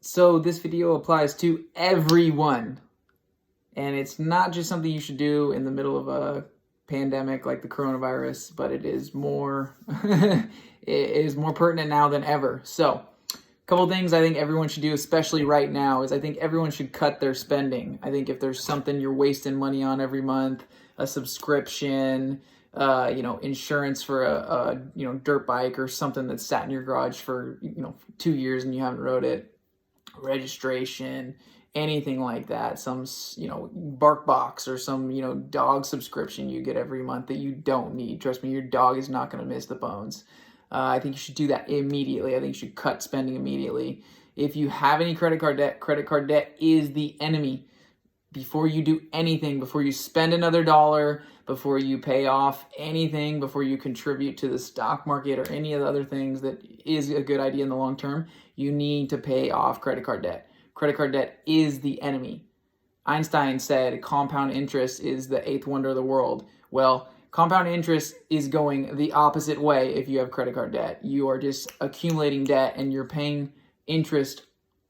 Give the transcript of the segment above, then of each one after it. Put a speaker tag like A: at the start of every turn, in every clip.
A: So this video applies to everyone, and it's not just something you should do in the middle of a pandemic like the coronavirus, but it is more it is more pertinent now than ever. So a couple things I think everyone should do, especially right now, is I think everyone should cut their spending. I think if there's something you're wasting money on every month, a subscription, insurance for a dirt bike or something that's sat in your garage for 2 years and you haven't rode it, registration, anything like that, some bark box or some dog subscription you get every month that you don't need. Trust me, your dog is not going to miss the bones. I think you should do that immediately. I think you should cut spending immediately. If you have any credit card debt is the enemy. Before you do anything, before you spend another dollar, before you pay off anything, before you contribute to the stock market or any of the other things that is a good idea in the long term, you need to pay off credit card debt. Credit card debt is the enemy. Einstein said compound interest is the eighth wonder of the world. Well, compound interest is going the opposite way if you have credit card debt. You are just accumulating debt and you're paying interest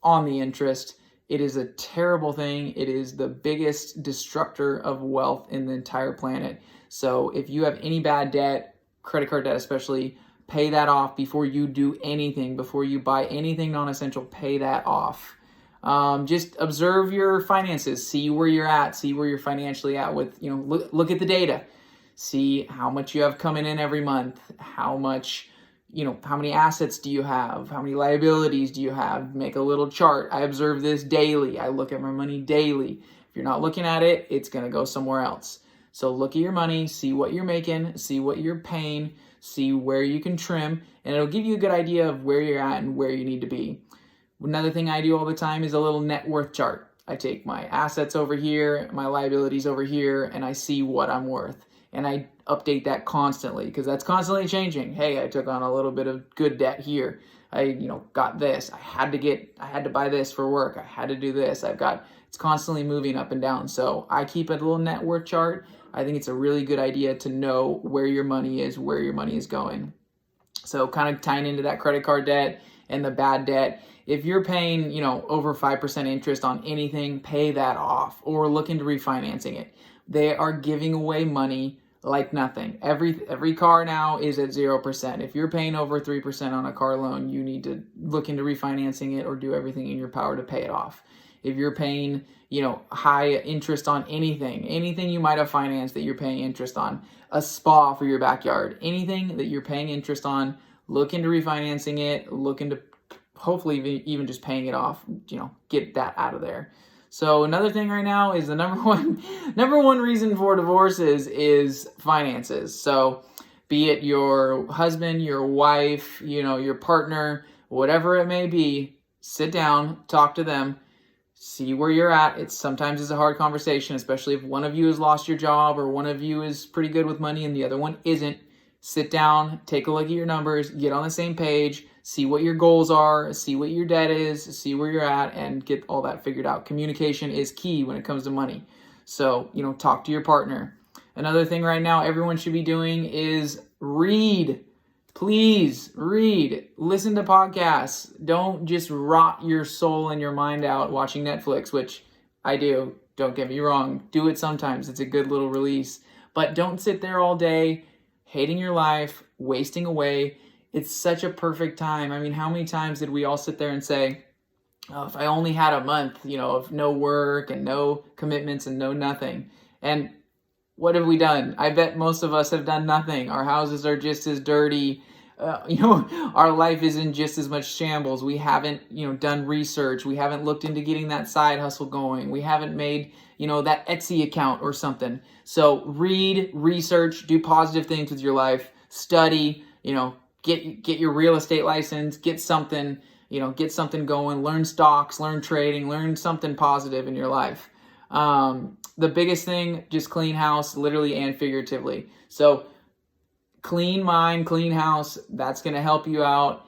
A: on the interest. It is a terrible thing. It is the biggest destructor of wealth in the entire planet. So if you have any bad debt, credit card debt especially, pay that off before you do anything. Before you buy anything non-essential, pay that off. Just observe your finances, see where you're at, see where you're financially at with, look at the data, see how much you have coming in every month, how much, how many assets do you have, how many liabilities do you have, make a little chart. I observe this daily. I look at my money daily. If you're not looking at it, it's going to go somewhere else. So look at your money, see what you're making, see what you're paying, see where you can trim, and it'll give you a good idea of where you're at and where you need to be. Another thing I do all the time is a little net worth chart. I take my assets over here, my liabilities over here, and I see what I'm worth. And I update that constantly because that's constantly changing. Hey, I took on a little bit of good debt here. I, got this. I had to buy this for work. I had to do this. It's constantly moving up and down. So I keep a little net worth chart. I think it's a really good idea to know where your money is, where your money is going. So kind of tying into that credit card debt and the bad debt. If you're paying, over 5% interest on anything, pay that off or look into refinancing it. They are giving away money like nothing. Every car now is at 0%. If you're paying over 3% on a car loan, you need to look into refinancing it or do everything in your power to pay it off. If you're paying, high interest on anything you might have financed that you're paying interest on, a spa for your backyard, anything that you're paying interest on, look into refinancing it, look into hopefully even just paying it off, get that out of there. So another thing right now is the number one reason for divorces is finances. So be it your husband, your wife, your partner, whatever it may be, sit down, talk to them, see where you're at. Sometimes it's a hard conversation, especially if one of you has lost your job or one of you is pretty good with money and the other one isn't. Sit down, take a look at your numbers, get on the same page, see what your goals are, see what your debt is, see where you're at, and get all that figured out. Communication is key when it comes to money. So, talk to your partner. Another thing right now everyone should be doing is read. Please read. Listen to podcasts. Don't just rot your soul and your mind out watching Netflix, which I do. Don't get me wrong. Do it sometimes. It's a good little release. But don't sit there all day hating your life, wasting away. It's such a perfect time. I mean, how many times did we all sit there and say, oh, if I only had a month, of no work and no commitments and no nothing. And what have we done? I bet most of us have done nothing. Our houses are just as dirty. Our life is in just as much shambles. We haven't, done research. We haven't looked into getting that side hustle going. We haven't made, that Etsy account or something. So read, research, do positive things with your life, study, get your real estate license, get something going, learn stocks, learn trading, learn something positive in your life. The biggest thing, just clean house, literally and figuratively. So clean mind, clean house, that's going to help you out.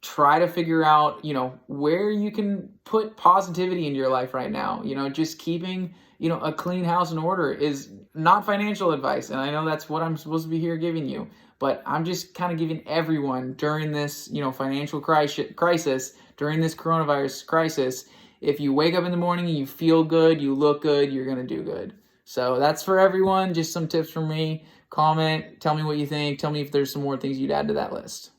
A: Try to figure out, where you can put positivity in your life right now. Just keeping, a clean house in order is not financial advice. And I know that's what I'm supposed to be here giving you. But I'm just kind of giving everyone during this, financial crisis, during this coronavirus crisis, if you wake up in the morning and you feel good, you look good, you're going to do good. So that's for everyone. Just some tips from me. Comment, tell me what you think. Tell me if there's some more things you'd add to that list.